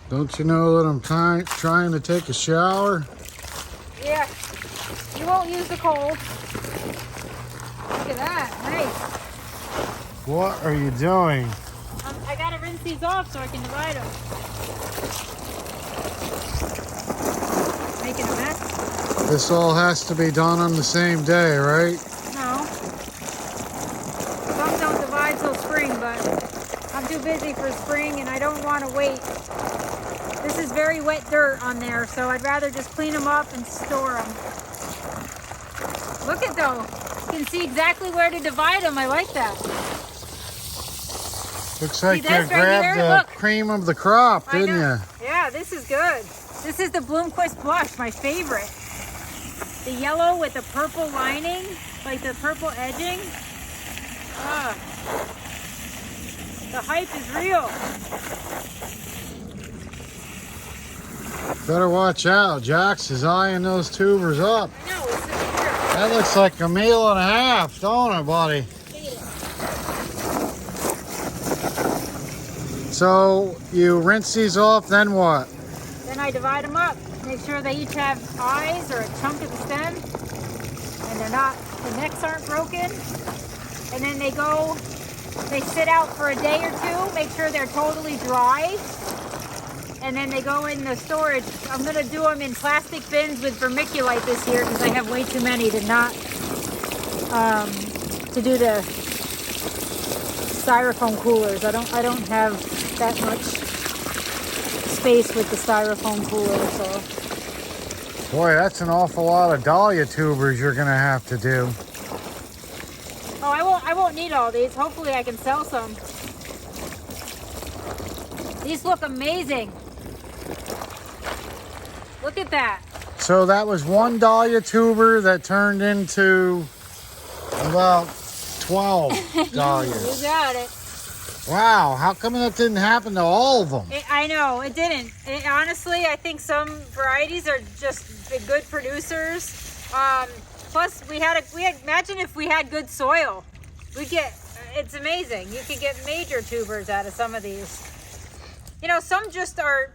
Don't you know that I'm trying to take a shower? Yeah, you won't use the cold. Look at that, nice. What are you doing? I gotta rinse these off so I can divide them. Making a mess? This all has to be done on the same day, right? No. Some don't divide till spring, but I'm too busy for spring and I don't want to wait. This is very wet dirt on there, so I'd rather just clean them up and store them. Look at those. You can see exactly where to divide them. I like that. Looks like you right grabbed the cream of the crop, didn't you? Yeah, this is good. This is the Bloomquist Blush, my favorite. The yellow with the purple lining, like the purple edging. Ah, the hype is real. Better watch out. Jax is eyeing those tubers up. I know, it's the picture. That looks like a meal and a half, don't it, buddy? So you rinse these off, then what? Then I divide them up. Make sure they each have eyes or a chunk of the stem. And they're not, the necks aren't broken. And then they sit out for a day or two. Make sure they're totally dry. And then they go in the storage. I'm gonna do them in plastic bins with vermiculite this year because I have way too many to not, to do the styrofoam coolers. I don't have that much space with the styrofoam cooler, so. Boy, that's an awful lot of dahlia tubers you're gonna have to do. Oh, I won't need all these. Hopefully I can sell some. These look amazing. Look at that. So that was one dahlia tuber that turned into about 12 dahlias. You got it. Wow, how come that didn't happen to all of them? I know, it didn't. Honestly, I think some varieties are just good producers. Plus, imagine if we had good soil. It's amazing. You could get major tubers out of some of these. You know, some just are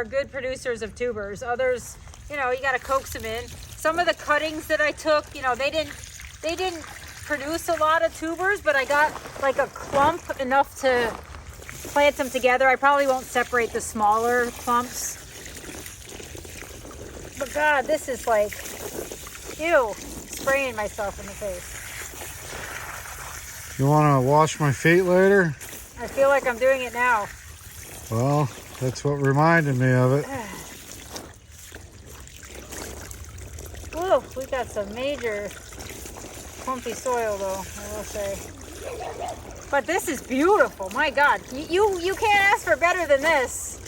good producers of tubers. Others, you know, you got to coax them in. Some of the cuttings that I took, you know, they didn't produce a lot of tubers, but I got like a clump enough to plant them together. I probably won't separate the smaller clumps. But God, this is like, ew, spraying myself in the face. You want to wash my feet later? I feel like I'm doing it now. Well, that's what reminded me of it. Ooh, we got some major clumpy soil though, I will say. But this is beautiful, my God. You can't ask for better than this.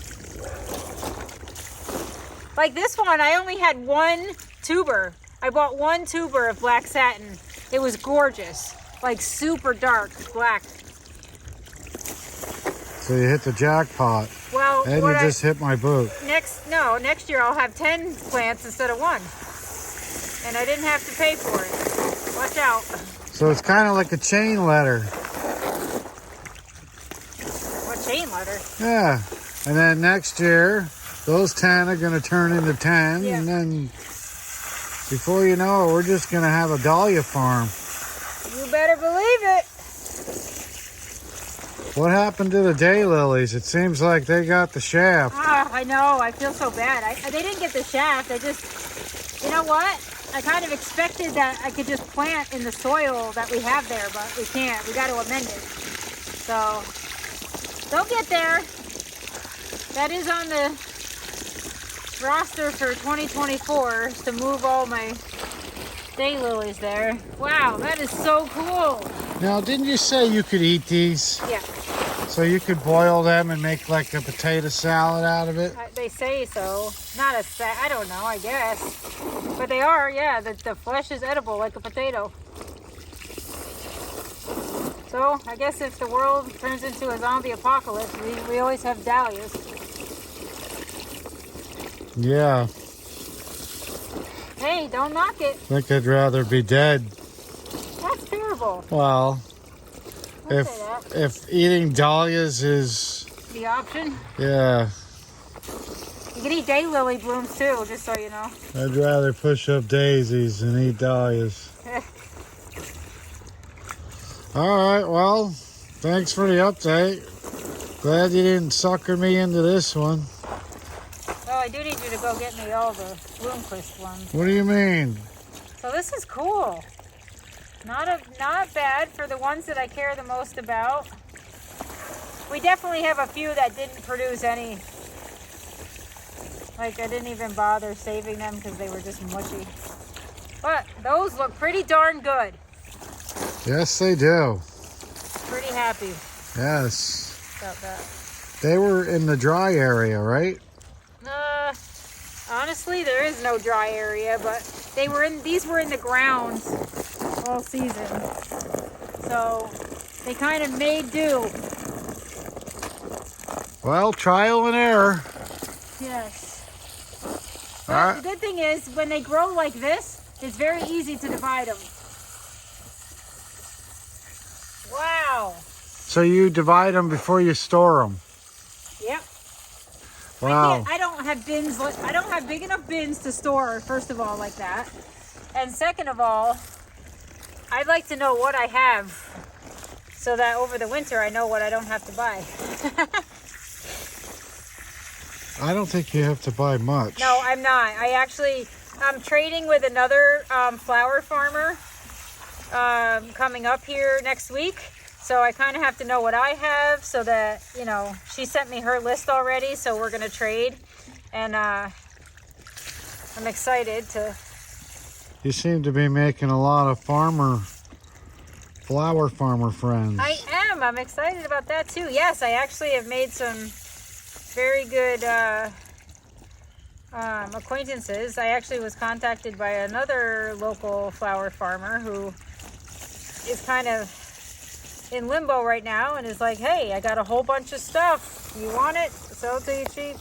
Like this one, I only had one tuber. I bought one tuber of black satin. It was gorgeous, like super dark black. So you hit the jackpot. Well, and you just hit my boot. Next year I'll have 10 plants instead of one. And I didn't have to pay for it. Watch out. So it's kind of like a chain letter. What chain letter? Yeah. And then next year, those 10 are going to turn into 10. Yeah. And then before you know it, we're just going to have a dahlia farm. You better believe it. What happened to the daylilies? It seems like they got the shaft. Oh, I know. I feel so bad. They didn't get the shaft. You know what? I kind of expected that I could just plant in the soil that we have there, but we can't. We got to amend it. So, they'll get there. That is on the roster for 2024 to move all my daylilies there. Wow, that is so cool. Now, didn't you say you could eat these? Yeah. So you could boil them and make like a potato salad out of it? They say so. I don't know, I guess. But they are, yeah. The flesh is edible like a potato. So, I guess if the world turns into a zombie apocalypse, we always have dahlias. Yeah. Hey, don't knock it. I think I'd rather be dead. That's terrible. Well, if eating dahlias is the option, yeah, You can eat daylily blooms too, just so you know. I'd rather push up daisies than eat dahlias. All right, well, thanks for the update. Glad you didn't sucker me into this one. Well, I do need you to go get me all the Bloomquist ones. What do you mean? So this is cool. Not bad for the ones that I care the most about. We definitely have a few that didn't produce any. Like, I didn't even bother saving them because they were just mushy. But those look pretty darn good. Yes, they do. Pretty happy Yes. about that. They were in the dry area, right? Honestly, there is no dry area, but these were in the grounds all season. So they kind of made do. Well, trial and error. Yes. All But right. the good thing is, when they grow like this, it's very easy to divide them. Wow. So you divide them before you store them. Yep. Wow. I don't have bins. I don't have big enough bins to store, first of all, like that. And second of all, I'd like to know what I have so that over the winter I know what I don't have to buy. I don't think you have to buy much. No, I'm not. I'm trading with another flower farmer coming up here next week. So I kind of have to know what I have so that, you know, she sent me her list already. So we're going to trade. And I'm excited to. You seem to be making a lot of flower farmer friends. I am. I'm excited about that too. Yes, I actually have made some very good acquaintances. I actually was contacted by another local flower farmer who is kind of in limbo right now and is like, hey, I got a whole bunch of stuff. You want it? Sell it to you cheap.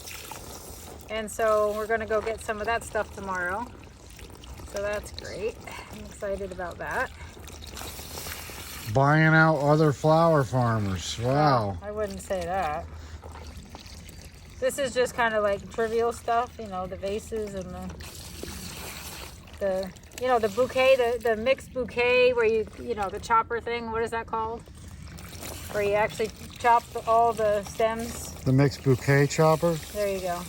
And so we're going to go get some of that stuff tomorrow. So that's great. I'm excited about that. Buying out other flower farmers. Wow. I wouldn't say that. This is just kind of like trivial stuff, you know, the vases and the you know, the bouquet, the mixed bouquet where you know, the chopper thing, what is that called? Where you actually chop all the stems. The mixed bouquet chopper? There you go.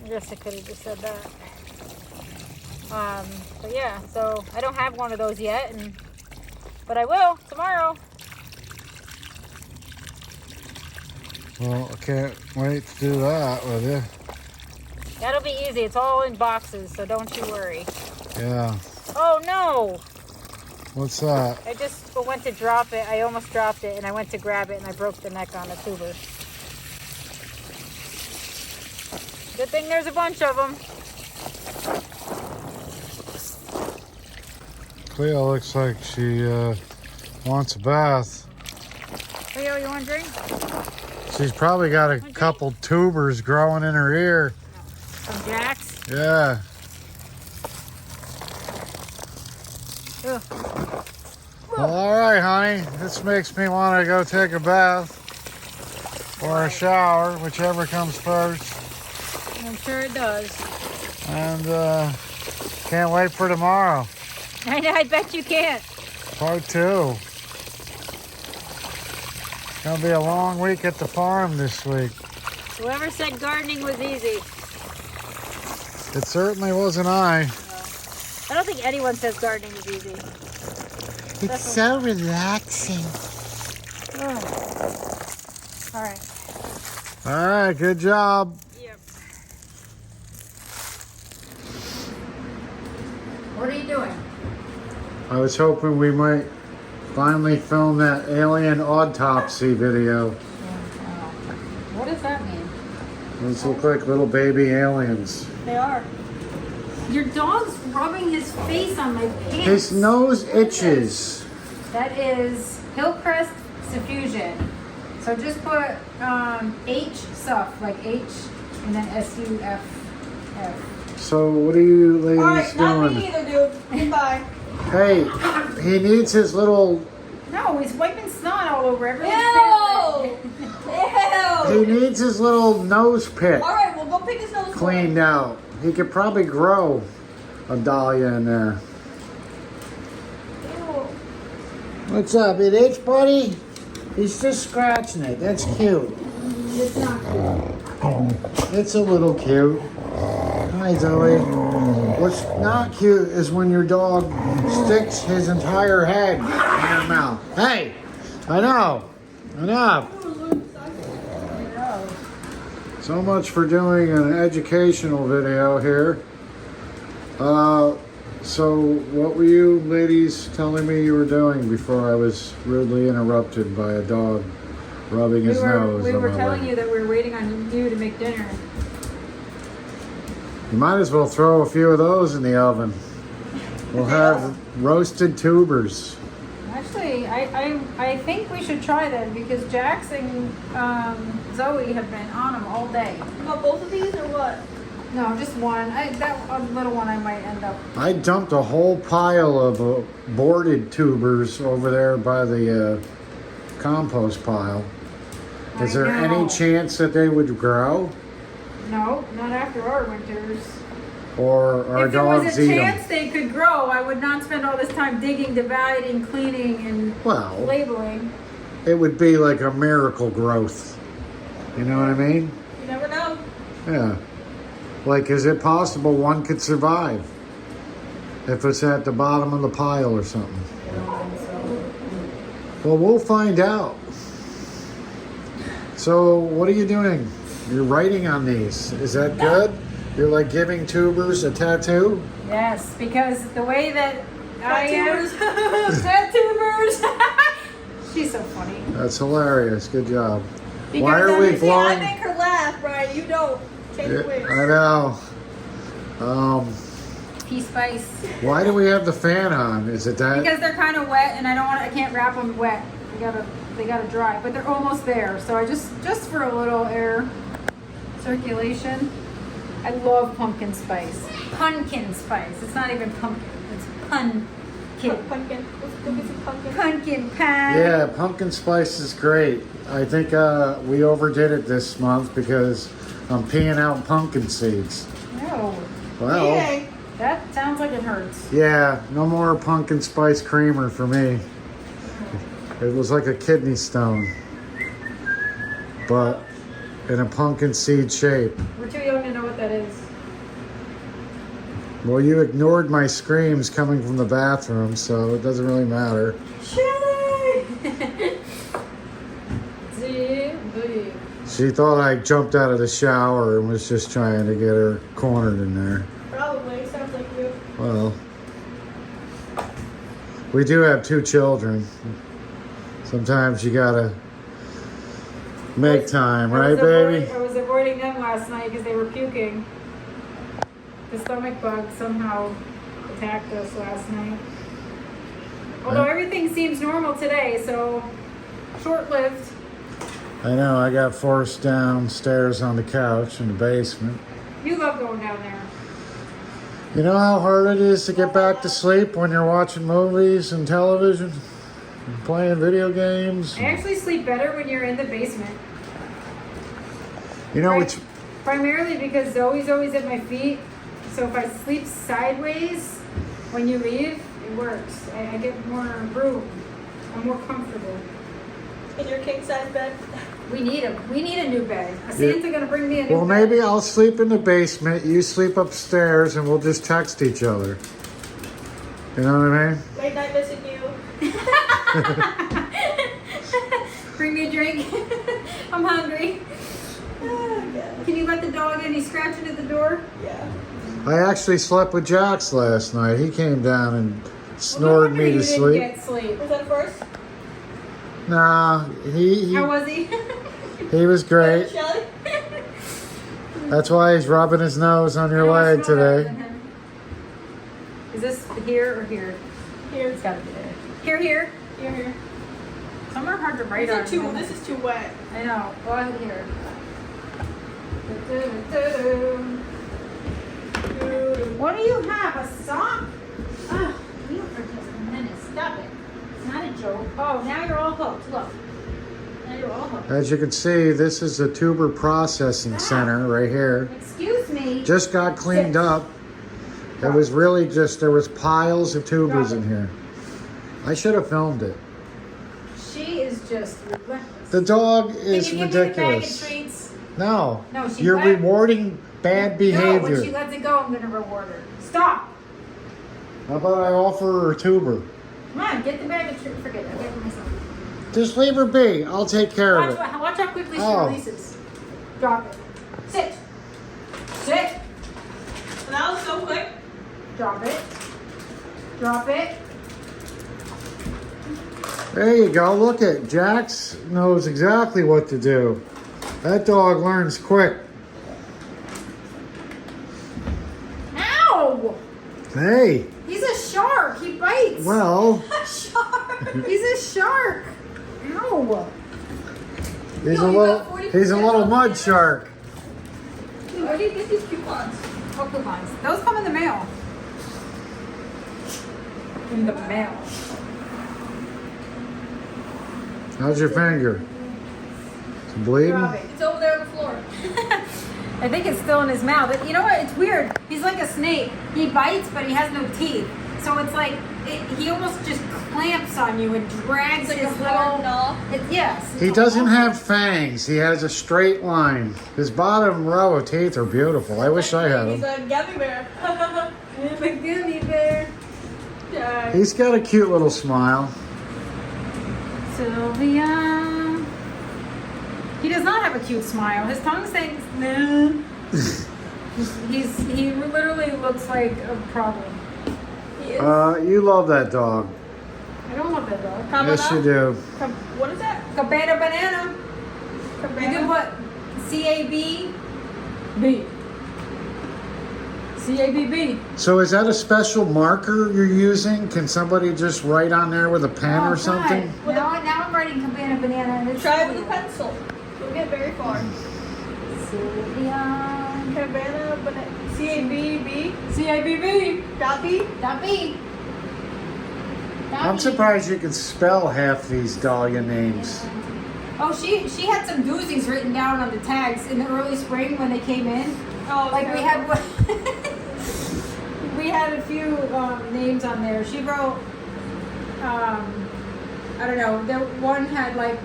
I guess I could have just said that. But yeah, so I don't have one of those yet, but I will tomorrow. Well, I can't wait to do that with you. That'll be easy. It's all in boxes, so don't you worry. Yeah. Oh no! What's that? I just went to drop it. I almost dropped it, and I went to grab it, and I broke the neck on the tuber. Good thing there's a bunch of them. Cleo looks like she wants a bath. Leo, you want a drink? She's probably got a couple tubers growing in her ear. Some Jacks? Yeah. Ugh. Well, all right, honey. This makes me want to go take a bath or a shower, whichever comes first. I'm sure it does. And can't wait for tomorrow. I bet you can't. Part 2. Gonna be a long week at the farm this week. Whoever said gardening was easy. It certainly wasn't I. I don't think anyone says gardening is easy. It's so relaxing. Ugh. All right. All right, good job. Yep. What are you doing? I was hoping we might finally film that alien autopsy video. What does that mean? Those look like little baby aliens. They are. Your dog's rubbing his face on my pants. His nose itches. That is Hillcrest Suffusion. So just put H Suff, like H and then SUFF. So what are you ladies Alright, not doing? me either, dude. Goodbye. Hey, he needs his little... No, he's wiping snot all over everything. Ew! Ew! he needs his little nose pick All right, we'll go pick his nose. cleaned out. He could probably grow a Dahlia in there. What's up? It itch, buddy? He's just scratching it. That's cute. It's not cute. It's a little cute. Hi, Zoe. What's not cute is when your dog sticks his entire head in your mouth. Hey, I know. Enough. So much for doing an educational video here. So what were you ladies telling me you were doing before I was rudely interrupted by a dog rubbing his nose? We on were my telling leg? you that we were waiting on you to make dinner. You might as well throw a few of those in the oven. We'll have roasted tubers. Actually, I think we should try them because Jax and Zoe have been on them all day. You got both of these or what? No, just one. That little one I might end up. I dumped a whole pile of boarded tubers over there by the compost pile. Is there any chance that they would grow? No, not after our winters. Or our If there was dogs a eat them? chance they could grow, I would not spend all this time digging, dividing, cleaning, and Well, labeling. it would be like a miracle growth. You know what I mean? You never know. Yeah. Like, is it possible one could survive if it's at the bottom of the pile or something? Well, we'll find out. So, what are you doing? You're writing on these. Is that good? You're like giving tubers a tattoo? Yes, because the way that I am. Tattooers. Tattooers. She's so funny. That's hilarious. Good job. Because Why are we I blowing? make her laugh, Brian. You don't. Change your ways. I know. Pea spice. Why do we have the fan on? Is it that? Because they're kind of wet, and I can't wrap them wet. They gotta dry, but they're almost there. So I just for a little air circulation. I love pumpkin spice. Pumpkin spice. It's not even pumpkin. It's pumpkin. Pumpkin. Let's go get some pumpkin. Pumpkin pie. Yeah, pumpkin spice is great. I think we overdid it this month because I'm peeing out pumpkin seeds. No. Well, Yay. That sounds like it hurts. yeah, no more pumpkin spice creamer for me. It was like a kidney stone, but in a pumpkin seed shape. We're too young to know what that is. Well, you ignored my screams coming from the bathroom, so it doesn't really matter. She thought I jumped out of the shower and was just trying to get her cornered in there. Probably. Sounds like you. Well, we do have 2 children. Sometimes you gotta make time, right, baby? I was avoiding them last night because they were puking. The stomach bug somehow attacked us last night. Although everything seems normal today, so short-lived. I know, I got forced downstairs on the couch in the basement. You love going down there. You know how hard it is to get back to sleep when you're watching movies and television? And playing video games? I actually sleep better when you're in the basement. You know, it's... Primarily because Zoe's always at my feet. So if I sleep sideways when you leave, it works. I get more room. I'm more comfortable. In your king size bed. We need a new bed. Santa gonna bring me a new Well, bed. maybe I'll sleep in the basement, you sleep upstairs, and we'll just text each other. You know what I mean? Late night missing you. Bring me a drink. I'm hungry. Oh, God. Can you let the dog in? He's scratching at the door. Yeah. I actually slept with Jax last night. He came down and snored me to sleep. Get sleep. Was that first? Nah, he How was he? he was great. Shelly? That's why he's rubbing his nose on your I leg smell better today. than him. Is this here or here? Here. It's gotta be there. Here. Here. Some are hard to write on. This is too wet. I know. Go ahead here. What do you have? A sock? Ah, you are just a menace. Stop it. It's not a joke. Oh, now you're all hooked. Look. You're welcome. As you can see, this is a tuber processing center right here. Excuse me. Just got cleaned up. It was really just, there was piles of tubers in here. I should have filmed it. She is just relentless. The dog is Can you give me the bag of ridiculous. treats? No, No, she you're wet. rewarding bad No, when behavior. she lets it go, I'm gonna reward her. Stop. How about I offer her a tuber? Come on, get the bag of treats. Forget it. I'll get it myself. Just leave her be. I'll take care of it. Watch how quickly she Oh. releases. Drop it. Sit. Sit. That was so quick. Drop it. Drop it. There you go. Look at Jax knows exactly what to do. That dog learns quick. Ow! Hey, He's a shark. He bites. well, A shark. He's a shark. Ow. he's No, a you little, got 40% he's a little off. mud shark. Where do you get these coupons? What coupons? Those come in the mail. In the mail. How's your finger? It's bleeding? Drop it. It's over there on the floor. I think it's still in his mouth. But you know what? It's weird. He's like a snake. He bites, but he has no teeth. So it's like he almost just clamps on you and drags It's like his a hard little. gnaw. Yes. He doesn't have fangs. He has a straight line. His bottom row of teeth are beautiful. I wish I had He's them. a gummy bear. I'm a gummy bear. Yeah. He's got a cute little smile. Sylvia. He does not have a cute smile. His tongue sings. No. He literally looks like a problem. He is. You love that dog. I don't love that dog. Cabana? Yes, you do. What is that? Cabana banana. You can put C-A-B-B. C-A-B-B. So is that a special marker you're using? Can somebody just write on there with a pen Oh, or something? God. Now I'm writing cabana banana. And it's Try it with a pencil. You'll get very far. Sylvia. Cabana, banana. C-A-B-B. C-A-B-B. Dot B. Dot B. I'm surprised you can spell half these Dahlia names. Oh, she had some doozies written down on the tags in the early spring when they came in. Oh, Like we had one. We had a few names on there. She wrote, I don't know. The one had like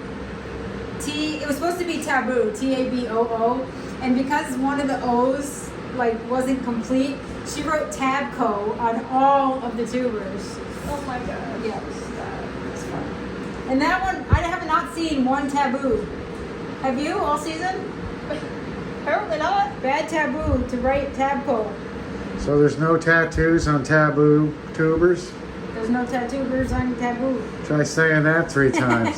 T. It was supposed to be taboo, T-A-B-O-O, and because one of the O's like wasn't complete, she wrote Tabco on all of the tubers. Oh my god. Yeah, it was fun. And that one, I have not seen one taboo. Have you all season? Apparently not. Bad taboo to write Tabco. So there's no tattoos on taboo tubers? There's no tattooers on taboo. Try saying that 3 times.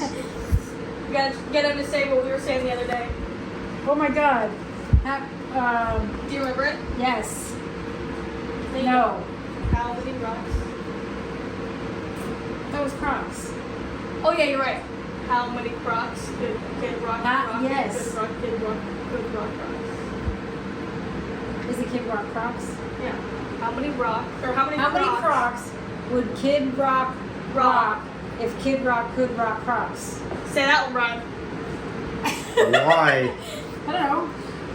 We gotta get him to say what we were saying the other day. Oh my god. Do you remember it? Yes. Thank No. you. How many rocks? That was Crocs. Oh yeah, you're right. How many Crocs did Kid Rock? Yes. Good Rock, Kid Rock, Good Rock Crocs. Is it Kid Rock Crocs? Yeah. How many rock or how many? How many Crocs would Kid Rock rock if Kid Rock could rock Crocs? Say that one, Ron. Why? I don't know.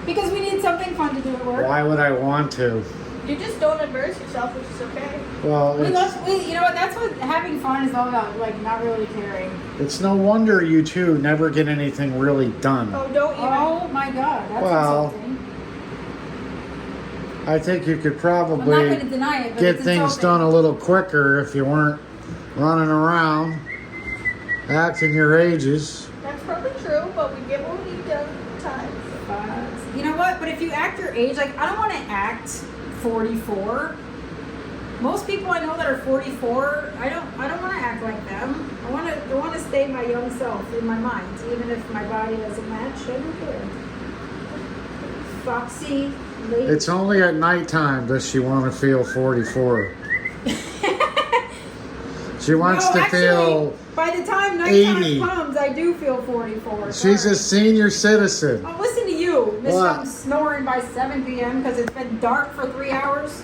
Because we need something fun to do at work. Why would I want to? You just don't embarrass yourself, which is okay. Well, You know what? That's what having fun is all about. Like not really caring. it's no wonder you two never get anything really done. Oh, don't even. Oh my god, that's Well, insulting. I think you could I'm not probably going to deny it, but get it's things insulting. done a little quicker if you weren't running around acting your ages. That's probably true, but we get what we need done time. You know what? But if you act your age, like I don't want to act 44. Most people I know that are 44, I don't want to act like them. I want to stay my young self in my mind, even if my body doesn't match. I don't care. Foxy lady. It's only at nighttime does she want to feel 44. She wants No, to actually, feel by the time nighttime 80. comes, I do feel 44. she's Sorry. a senior citizen. Oh, listen to you, Miss What? I'm snoring by 7 p.m. because it's been dark for 3 hours.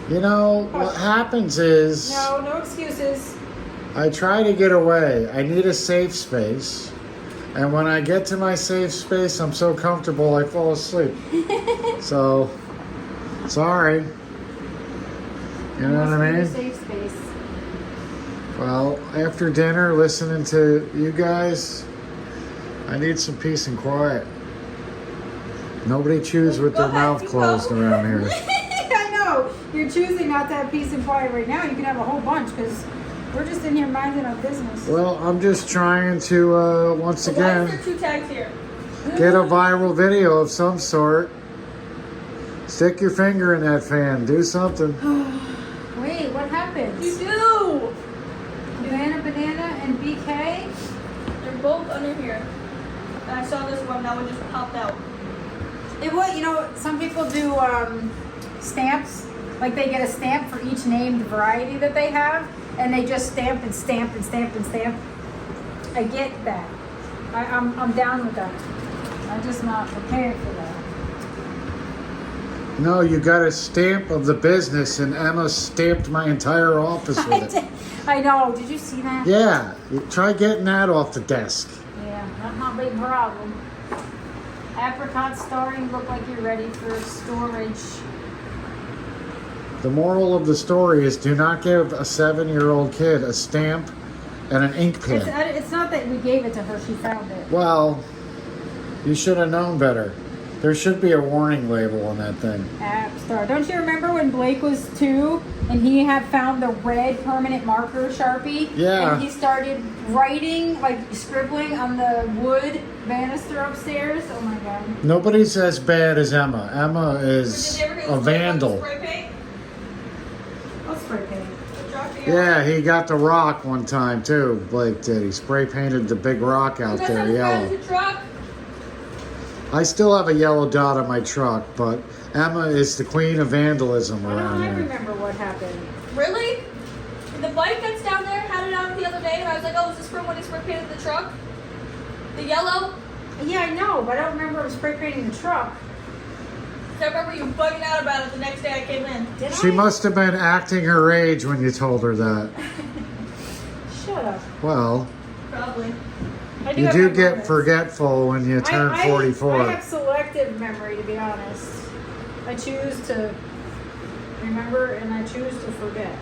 You know, what happens is No excuses. I try to get away. I need a safe space. And when I get to my safe space, I'm so comfortable I fall asleep. So, sorry. You know what I mean? Safe space. Well, after dinner, listening to you guys, I need some peace and quiet. Nobody chews with their mouth closed around here. I know. You're choosing not to have peace and quiet right now. You can have a whole bunch because we're just in here minding our business. Well, I'm just trying to, once Why again, is there 2 tags here? get a viral video of some sort. Stick your finger in that fan. Do something. Wait, what happens? You do! Banana, and BK? They're both under here. And I saw this one, that one just popped out. It would, you know, some people do stamps. Like they get a stamp for each named variety that they have, and they just stamp and stamp and stamp and stamp. I get that. I'm down with that. I'm just not prepared for that. No, you got a stamp of the business, and Emma stamped my entire office with it. I know. Did you see that? Yeah, try getting that off the desk. Yeah, that's not a big problem. Apricot starting, look like you're ready for storage. The moral of the story is do not give a 7-year-old kid a stamp and an ink pen. It's not that we gave it to her, she found it. Well, you should have known better. There should be a warning label on that thing. App Star. Don't you remember when Blake was 2 and he had found the red permanent marker Sharpie? Yeah. And he started writing, like scribbling on the wood banister upstairs? Oh my god. Nobody's as bad as Emma. Emma is a vandal. Spray paint? What spray paint? Yeah, he got the rock one time too, Blake did. He spray painted the big rock out there yellow. I still have a yellow dot on my truck, but Emma is the queen of vandalism around I here. remember what happened. Really? The bike that's down there had it on the other day, and I was like, oh, is this from when he spray painted the truck? The yellow? Yeah, I know, but I don't remember him spray painting the truck. I remember you bugging out about it the next day I came in. Did She I? must have been acting her age when you told her that. Shut up. Well, Probably. I you have do my get moments. forgetful when you turn 44. I have selective memory, to be honest. I choose to remember and I choose to forget.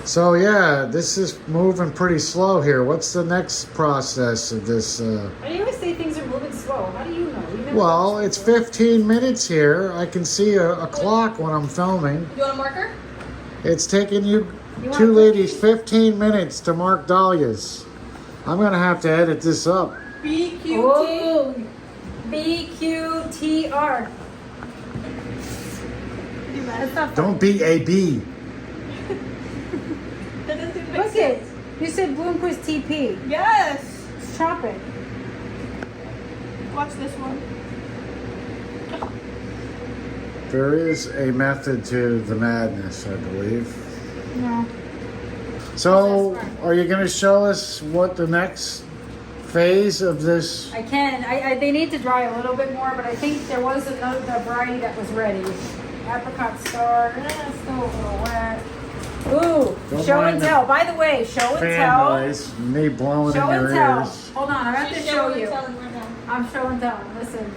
So yeah, this is moving pretty slow here. What's the next process of this? I always say things are moving slow. How do you know? You never Well, watched it's before. 15 minutes here. I can see a clock when I'm filming. You want a marker? It's taking you want two a ladies cookie? 15 minutes to mark Dahlias. I'm gonna have to edit this up. BQT. Oh, BQTR. That's not Don't be a B. That doesn't make Look sense. it. You said Bloomquist TP. Yes. Let's chop it. Watch this one. There is a method to the madness, I believe. No. So, are you gonna show us what the next phase of this? I can. They need to dry a little bit more, but I think there was another variety that was ready. Apricot star. Still a little wet. Ooh, Don't show mind and the tell. By the way, show and Fan tell. noise, me blowing Show in and your tell. ears. Hold on, I'm going to show you. Telling right now. I'm show and tell. Listen.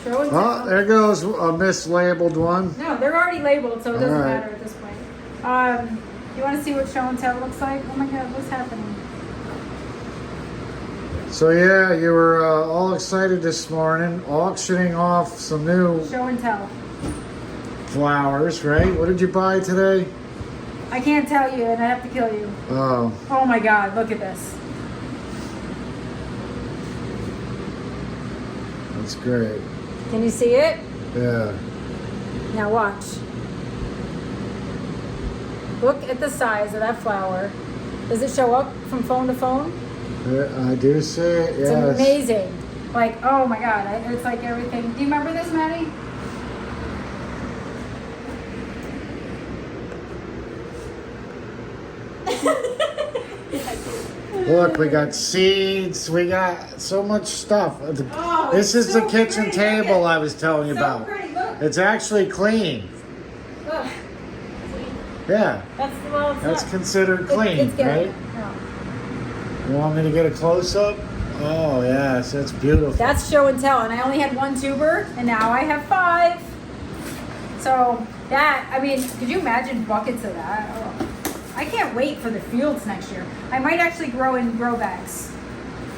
Show and Oh, tell. there goes a mislabeled one. No, they're already labeled, so it doesn't All right. matter at this point. You want to see what show and tell looks like? Oh my God, what's happening? So yeah, you were all excited this morning, auctioning off some new Show and tell. flowers, right? What did you buy today? I can't tell you, and I have to kill you. Oh, Oh my God, look at this. that's great. Can you see it? Yeah. Now watch. Look at the size of that flower. Does it show up from phone to phone? I do see it, It's yes. amazing. Like, oh my God, it's like everything. Do you remember this, Maddie? Look, we got seeds, we got so much stuff. Oh, This it's is so the kitchen pretty. table I was telling you So about. pretty, look. It's actually clean. Look. Yeah, That's, well, it's that's not. considered clean, It's good. right? No. You want me to get a close-up? Oh, yes, that's beautiful. That's show and tell, and I only had 1 tuber, and now I have 5. So that, I mean, could you imagine buckets of that? Oh, I can't wait for the fields next year. I might actually grow in grow bags.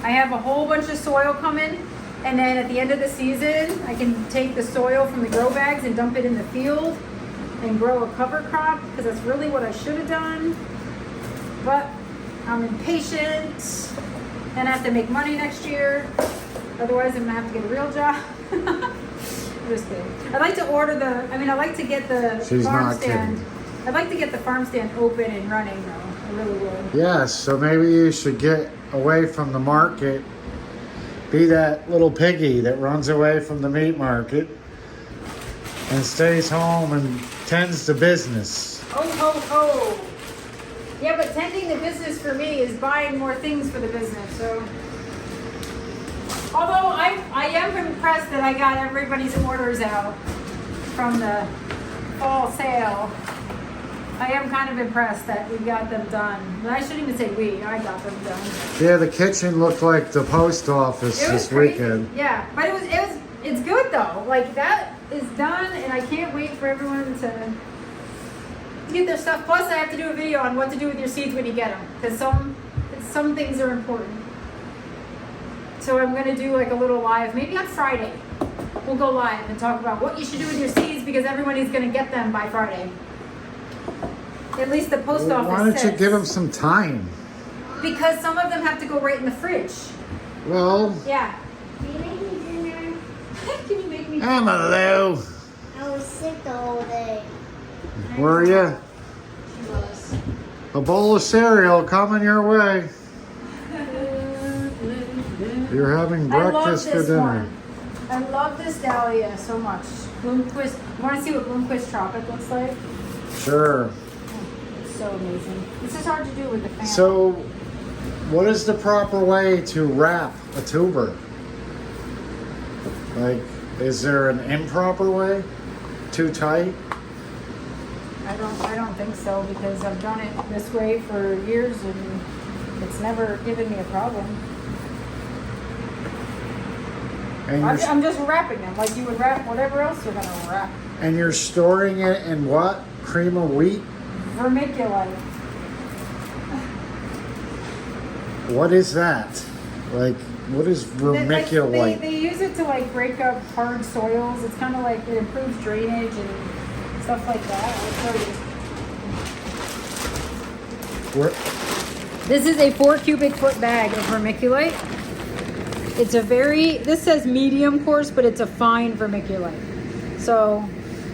I have a whole bunch of soil coming, and then at the end of the season, I can take the soil from the grow bags and dump it in the field and grow a cover crop, because that's really what I should have done. But I'm impatient, and I have to make money next year. Otherwise, I'm gonna have to get a real job. I'm just kidding. I'd like to order I like to get the She's farm not stand. kidding. I'd like to get the farm stand open and running though. I really would. Yes, so maybe you should get away from the market. Be that little piggy that runs away from the meat market and stays home and tends to business. Oh, ho, ho. Yeah, but tending the business for me is buying more things for the business, so. Although I am impressed that I got everybody's orders out from the fall sale. I am kind of impressed that we got them done. But I shouldn't even say we, I got them done. Yeah, the kitchen looked like the post office It was this crazy. weekend. Yeah, but it's good though. Like that is done, and I can't wait for everyone to get their stuff. Plus, I have to do a video on what to do with your seeds when you get them, because some things are important. So I'm gonna do like a little live, maybe on Friday. We'll go live and talk about what you should do with your seeds, because everybody's gonna get them by Friday. At least the post office Why don't you says. give them some time? Because some of them have to go right in the fridge. Well, Yeah. Can you make me dinner? Can you make me? Emily, I was sick the whole day. were you? She was. A bowl of cereal coming your way. You're having breakfast for dinner. One. I love this Dahlia so much. Bloomquist. You want to see what Bloomquist tropic looks like? Sure. It's so amazing. This is hard to do with the family. So, what is the proper way to wrap a tuber? Like, is there an improper way? Too tight? I don't think so, because I've done it this way for years and it's never given me a problem. And I'm just wrapping them like you would wrap whatever else you're gonna wrap. and you're storing it in what? Cream of wheat? Vermiculite. What is that? Like, what is vermiculite? They use it to like break up hard soils. It's kind of like it improves drainage and stuff like that. I'll show you. Where- This is a 4 cubic foot bag of vermiculite. It's this says medium coarse, but it's a fine vermiculite. So,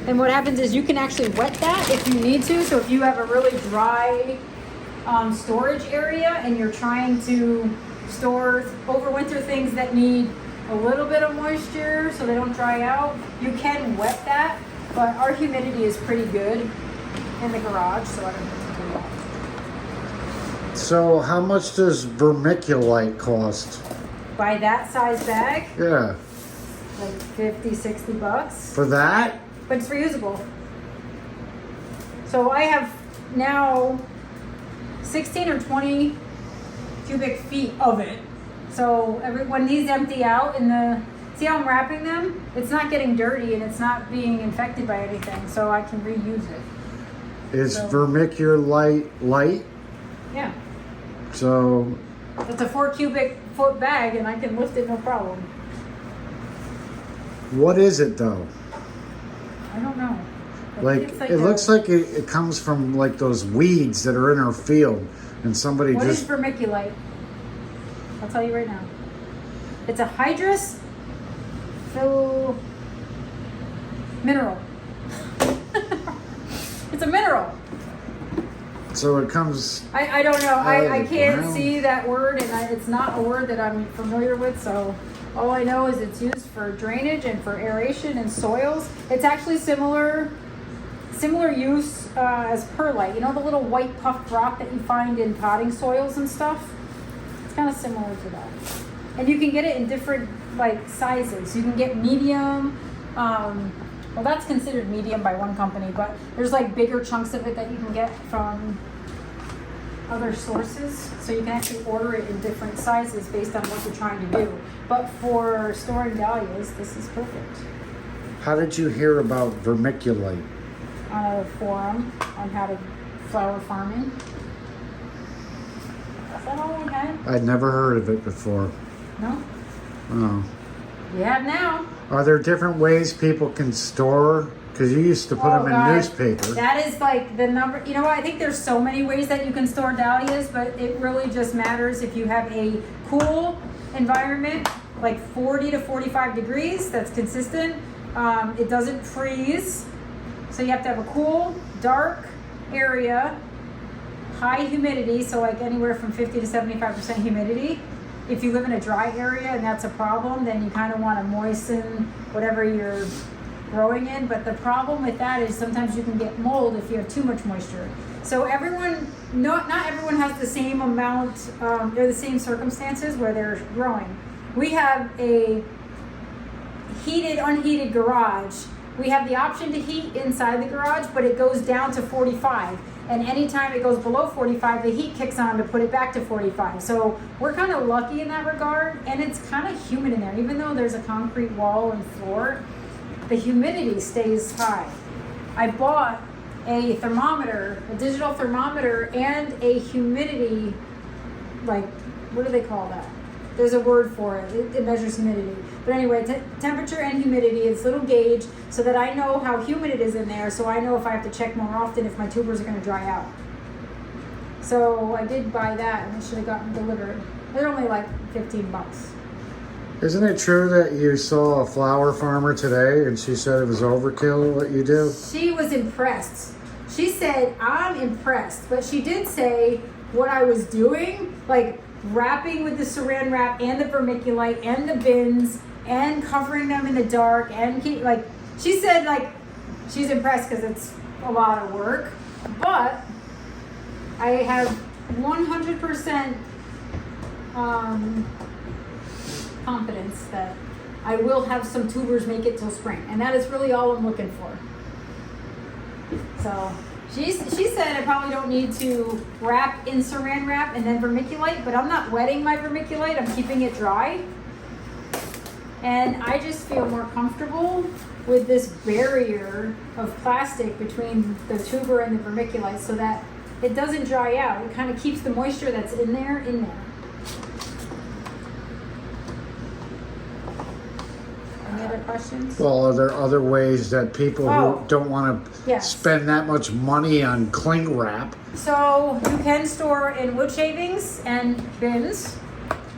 and what happens is you can actually wet that if you need to. So if you have a really dry storage area and you're trying to store overwinter things that need a little bit of moisture so they don't dry out, you can wet that. But our humidity is pretty good in the garage, so I don't have to do that. So, how much does vermiculite cost? Buy that size bag, Yeah. like 50, 60 bucks, For that? but it's reusable. So I have now 16 or 20 cubic feet of it. So when these empty out see how I'm wrapping them? It's not getting dirty and it's not being infected by anything, so I can reuse it. Is So- vermiculite light? Yeah, So, it's a 4 cubic foot bag and I can lift it no problem. what is it though? I don't know. I Like, think it's it looks like it comes from like those weeds that are in our field, and somebody What is just vermiculite? I'll tell you right now. It's a hydrous mineral. It's a mineral. so it comes. I don't know. I Oh, can't wow. see that word, and it's not a word that I'm familiar with. So all I know is it's used for drainage and for aeration and soils. It's actually similar use as perlite. You know the little white puffed rock that you find in potting soils and stuff? It's kind of similar to that. And you can get it in different like sizes. You can get medium. Well, that's considered medium by one company, but there's like bigger chunks of it that you can get from other sources, so you can actually order it in different sizes based on what you're trying to do. But for storing dahlias, this is perfect. How did you hear about vermiculite? On a forum on how to flower farming. Is that all we had? I'd never heard of it before. No? Oh. We have now. Are there different ways people can store? Because you used to put them in God. newspaper. That is like the number. You know what? I think there's so many ways that you can store dahlias, but it really just matters if you have a cool environment, like 40 to 45 degrees, that's consistent. It doesn't freeze. So you have to have a cool, dark area, high humidity, so like anywhere from 50 to 75% humidity. If you live in a dry area and that's a problem, then you kind of want to moisten whatever you're growing in. But the problem with that is sometimes you can get mold if you have too much moisture. So not everyone has the same amount, or the same circumstances where they're growing. We have a unheated garage. We have the option to heat inside the garage, but it goes down to 45. And anytime it goes below 45, the heat kicks on to put it back to 45. So we're kind of lucky in that regard. And it's kind of humid in there. Even though there's a concrete wall and floor, the humidity stays high. I bought a thermometer, a digital thermometer, and a humidity, like, what do they call that? There's a word for it. It measures humidity. But anyway, temperature and humidity, it's a little gauge so that I know how humid it is in there, so I know if I have to check more often if my tubers are going to dry out. So I did buy that, and it should have gotten delivered. They're only like $15. Isn't it true that you saw a flower farmer today and she said it was overkill what you do? She was impressed. She said, I'm impressed. But she did say what I was doing, like wrapping with the saran wrap and the vermiculite and the bins and covering them in the dark and she said like she's impressed because it's a lot of work, but I have 100% confidence that I will have some tubers make it till spring, and that is really all I'm looking for. So she said I probably don't need to wrap in saran wrap and then vermiculite, but I'm not wetting my vermiculite, I'm keeping it dry. And I just feel more comfortable with this barrier of plastic between the tuber and the vermiculite so that it doesn't dry out. It kind of keeps the moisture that's in there. Any other questions? Well, are there other ways that people who don't want to spend that much money on cling wrap? So you can store in wood shavings and bins.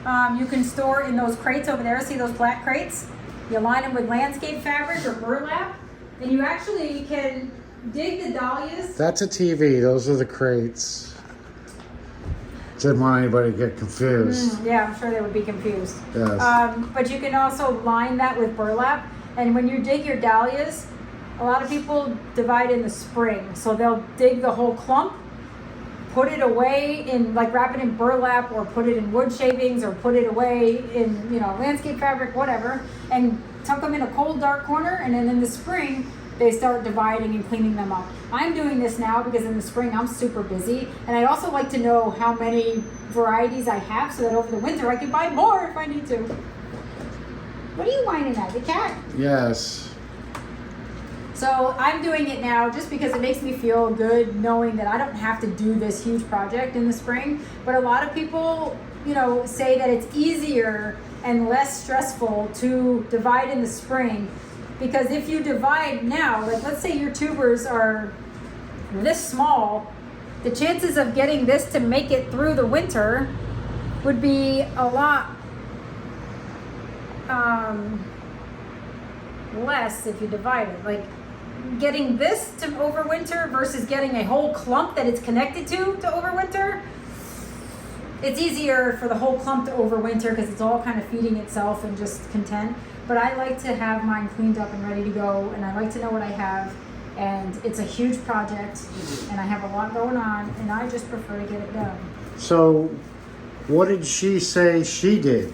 You can store in those crates over there. See those black crates? You line them with landscape fabric or burlap, and you actually can dig the dahlias. That's a TV. Those are the crates. Didn't want anybody to get confused. Yeah, I'm sure they would be confused. Yes. But you can also line that with burlap. And when you dig your dahlias, a lot of people divide in the spring. So they'll dig the whole clump, put it away in, like wrap it in burlap or put it in wood shavings or put it away in, landscape fabric, whatever, and tuck them in a cold, dark corner. And then in the spring, they start dividing and cleaning them up. I'm doing this now because in the spring I'm super busy, and I'd also like to know how many varieties I have so that over the winter I can buy more if I need to. What are you whining at? The cat? Yes. So I'm doing it now just because it makes me feel good knowing that I don't have to do this huge project in the spring. But a lot of people, say that it's easier and less stressful to divide in the spring. Because if you divide now, like let's say your tubers are this small, the chances of getting this to make it through the winter would be a lot less if you divide it. Like getting this to overwinter versus getting a whole clump that it's connected to overwinter. It's easier for the whole clump to overwinter because it's all kind of feeding itself and just content. But I like to have mine cleaned up and ready to go, and I like to know what I have. And it's a huge project, and I have a lot going on, and I just prefer to get it done. So, what did she say she did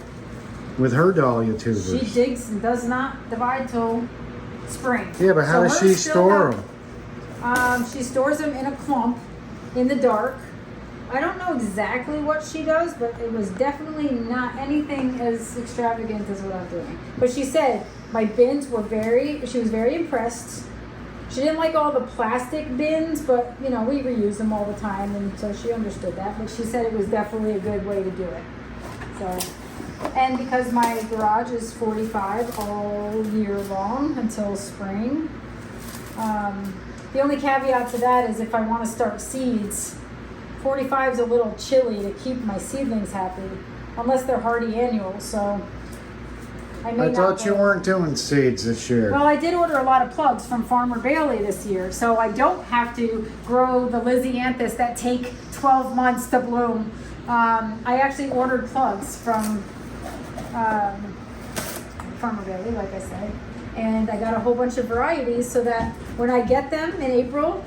with her dahlia tubers? She digs and does not divide till spring. Yeah, but how does she store them? She stores them in a clump in the dark, I don't know exactly what she does, but it was definitely not anything as extravagant as what I'm doing. But she said my bins were she was very impressed. She didn't like all the plastic bins, but you know, we reuse them all the time, and so she understood that. But she said it was definitely a good way to do it. So, and because my garage is 45 all year long until spring, the only caveat to that is if I want to start seeds, 45 is a little chilly to keep my seedlings happy, unless they're hardy annuals. So I thought you weren't doing seeds this year. Well, I did order a lot of plugs from Farmer Bailey this year, so I don't have to grow the Lysianthus that take 12 months to bloom. I actually ordered plugs from Farmer Bailey, like I said, and I got a whole bunch of varieties so that when I get them in April,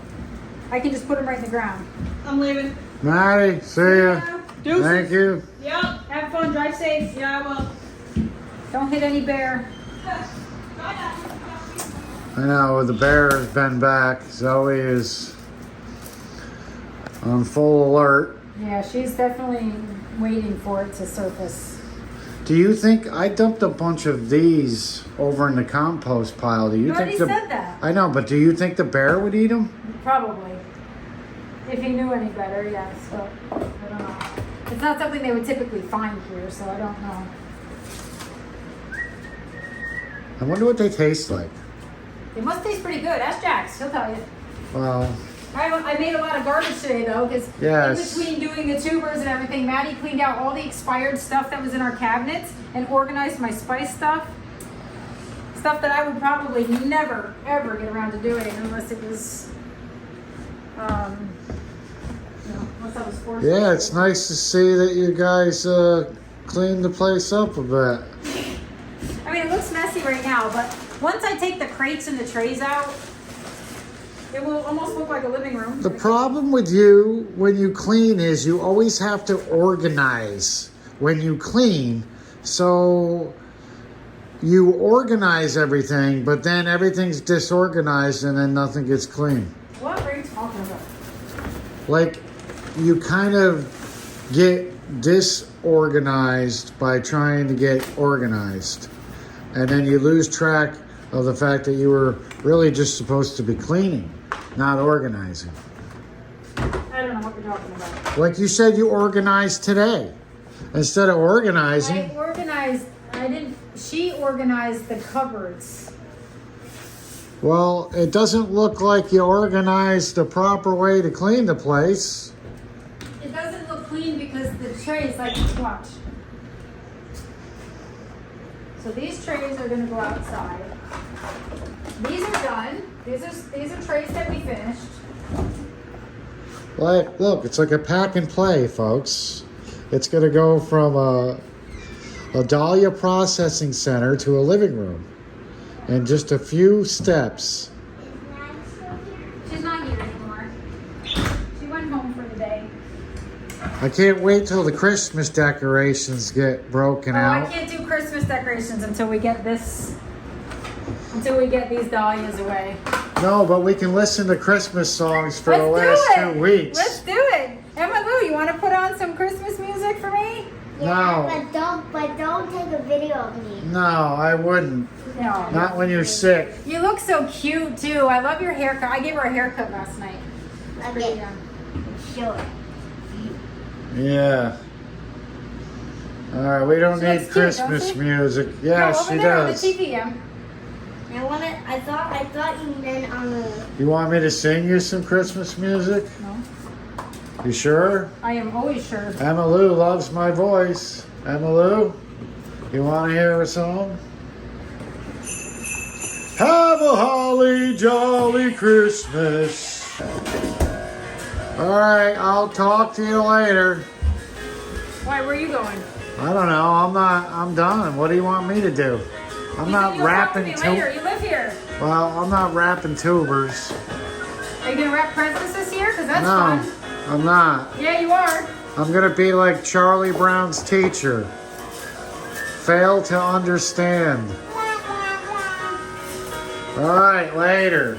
I can just put them right in the ground. I'm leaving. Maddie, see ya. Deuces. Thank you. Yep. Have fun, drive safe. Yeah, I will. Don't hit any bear. I know, the bear has been back. Zoe is on full alert. Yeah, she's definitely waiting for it to surface. Do you think I dumped a bunch of these over in the compost pile? Do you You think already the said that. I know, but do you think the bear would eat them? Probably. If he knew any better, yes, but I don't know. It's not something they would typically find here, so I don't know. I wonder what they taste like. It must taste pretty good. Ask Jax, he'll tell you. Well, I made a lot of garbage today though, because yes. in between doing the tubers and everything, Maddie cleaned out all the expired stuff that was in our cabinets and organized my spice stuff. Stuff that I would probably never, ever get around to doing unless it was, unless I was forced to. Yeah, it's nice to see that you guys cleaned the place up a bit. I mean, it looks messy right now, but once I take the crates and the trays out, it will almost look like a living room. The problem with you when you clean is you always have to organize when you clean. So you organize everything, but then everything's disorganized and then nothing gets clean. What are you talking about? Like you kind of get disorganized by trying to get organized. And then you lose track of the fact that you were really just supposed to be cleaning, not organizing. I don't know what you're talking about. Like you said, you organized today. Instead of organizing. She organized the cupboards. Well, it doesn't look like you organized the proper way to clean the place. It doesn't look clean because the trays, like, watch. So these trays are gonna go outside. These are done. These are trays that we finished. Like, look, it's like a pack and play, folks. It's gonna go from a Dahlia processing center to a living room in just a few steps. She's not here anymore. She went home for the day. I can't wait till the Christmas decorations get broken out. I can't do Christmas decorations until we get these dahlias away. No, but we can listen to Christmas songs for the last 2 weeks. Let's do it. Emma Lou, you want to put on some Christmas music for me? Yeah, No. but don't take a video of me. No, I wouldn't. No. Not when you're sick. You look so cute too. I love your haircut. I gave her a haircut last night. Okay, sure. Yeah. All right, we don't She need looks cute, Christmas don't she? music. Yeah, No, over she there does. on the TV, Em. I thought you meant on the. You want me to sing you some Christmas music? No. You sure? I am always sure. Emma Lou loves my voice. Emma Lou, you want to hear a song? Have a holly jolly Christmas. All right, I'll talk to you later. Why, where are you going? I don't know. I'm done. What do you want me to do? I'm You not said you'll talk to wrapping me later. You live here. Well, I'm not wrapping tubers. Are you gonna wrap presents this year? Cause that's No, fun. I'm not. Yeah, you are. I'm gonna be like Charlie Brown's teacher. Fail to understand. All right, later.